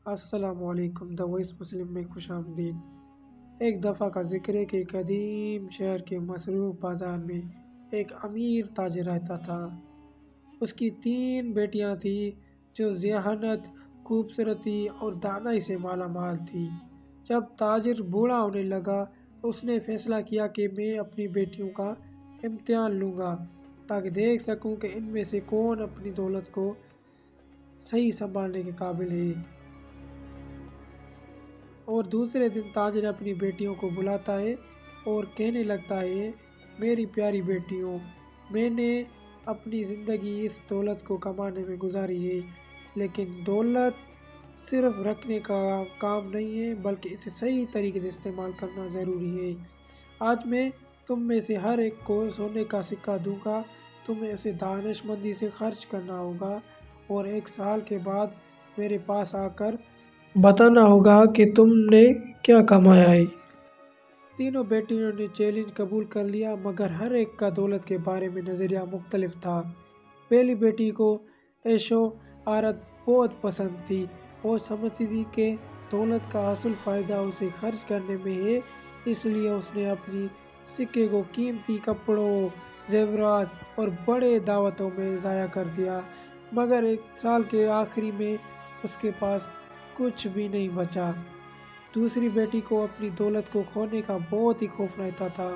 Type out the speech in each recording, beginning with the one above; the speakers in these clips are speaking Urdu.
السلام علیکم، دا وائس مسلم میں خوش آمدید۔ ایک دفعہ کا ذکر ہے کہ قدیم شہر کے مصروف بازار میں ایک امیر تاجر رہتا تھا۔ اس کی 3 بیٹیاں تھیں جو ذہانت، خوبصورتی اور دانائی سے مالا مال تھی۔ جب تاجر بوڑھا ہونے لگا اس نے فیصلہ کیا کہ میں اپنی بیٹیوں کا امتحان لوں گا تاکہ دیکھ سکوں کہ ان میں سے کون اپنی دولت کو صحیح سنبھالنے کے قابل ہے۔ اور دوسرے دن تاجر اپنی بیٹیوں کو بلاتا ہے اور کہنے لگتا ہے، میری پیاری بیٹیوں، میں نے اپنی زندگی اس دولت کو کمانے میں گزاری ہے، لیکن دولت صرف رکھنے کا کام نہیں ہے بلکہ اسے صحیح طریقے سے استعمال کرنا ضروری ہے۔ آج میں تم میں سے ہر ایک کو سونے کا سکہ دوں گا، تمہیں اسے دانش مندی سے خرچ کرنا ہوگا اور 1 سال کے بعد میرے پاس آ کر بتانا ہوگا کہ تم نے کیا کمایا ہے۔ تینوں بیٹیوں نے چیلنج قبول کر لیا، مگر ہر ایک کا دولت کے بارے میں نظریہ مختلف تھا۔ پہلی بیٹی کو عیش و آرات بہت پسند تھی۔ وہ سمجھتی تھی کہ دولت کا اصل فائدہ اسے خرچ کرنے میں ہے، اس لیے اس نے اپنی سکے کو قیمتی کپڑوں، زیورات اور بڑے دعوتوں میں ضائع کر دیا، مگر 1 سال کے آخر میں اس کے پاس کچھ بھی نہیں بچا۔ دوسری بیٹی کو اپنی دولت کو کھونے کا بہت ہی خوف رہتا تھا۔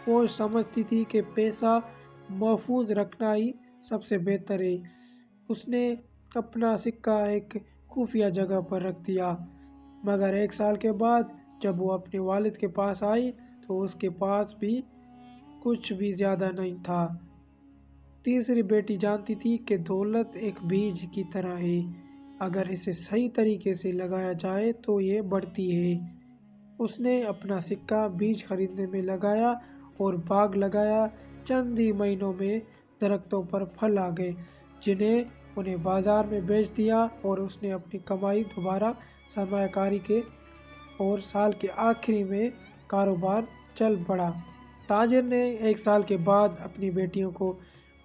وہ سمجھتی تھی کہ پیسہ محفوظ رکھنا ہی سب سے بہتر ہے۔ اس نے اپنا سکہ ایک خفیہ جگہ پر رکھ دیا، مگر 1 سال کے بعد جب وہ اپنے والد کے پاس آئی تو اس کے پاس بھی کچھ بھی زیادہ نہیں تھا۔ تیسری بیٹی جانتی تھی کہ دولت ایک بیج کی طرح ہے، اگر اسے صحیح طریقے سے لگایا جائے تو یہ بڑھتی ہے۔ اس نے اپنا سکہ بیج خریدنے میں لگایا اور باغ لگایا۔ چند ہی مہینوں میں درختوں پر پھل آ گئے جنہیں انہیں بازار میں بیچ دیا اور اس نے اپنی کمائی دوبارہ سرمایہ کاری کی اور سال کے آخر میں کاروبار چل پڑا۔ تاجر نے 1 سال کے بعد اپنی بیٹیوں کو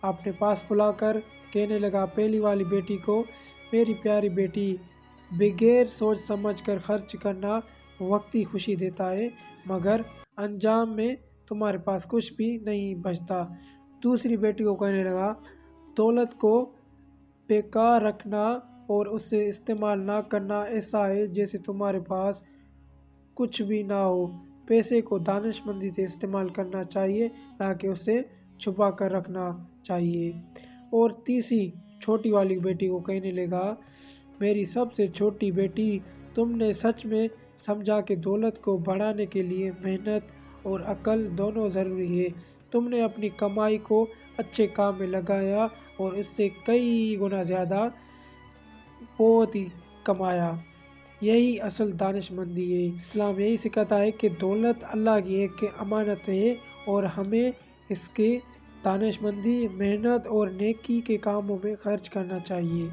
اپنے پاس بلا کر کہنے لگا، پہلی والی بیٹی کو، میری پیاری بیٹی، بغیر سوچ سمجھ کر خرچ کرنا وقتی خوشی دیتا ہے مگر انجام میں تمہارے پاس کچھ بھی نہیں بچتا۔ دوسری بیٹی کو کہنے لگا، دولت کو بیکار رکھنا اور اسے استعمال نہ کرنا ایسا ہے جیسے تمہارے پاس کچھ بھی نہ ہو۔ پیسے کو دانش مندی سے استعمال کرنا چاہیے، نہ کہ اسے چھپا کر رکھنا چاہیے۔ اور تیسری چھوٹی والی بیٹی کو کہنے لگا، میری سب سے چھوٹی بیٹی، تم نے سچ میں سمجھا کہ دولت کو بڑھانے کے لیے محنت اور عقل دونوں ضروری ہے۔ تم نے اپنی کمائی کو اچھے کام میں لگایا اور اس سے کئی گنا زیادہ بہت ہی کمایا، یہی اصل دانش مندی ہے۔ اسلام یہی سکھاتا ہے کہ دولت اللہ کی ایک امانت ہے اور ہمیں اس کے دانش مندی، محنت اور نیکی کے کاموں میں خرچ کرنا چاہیے۔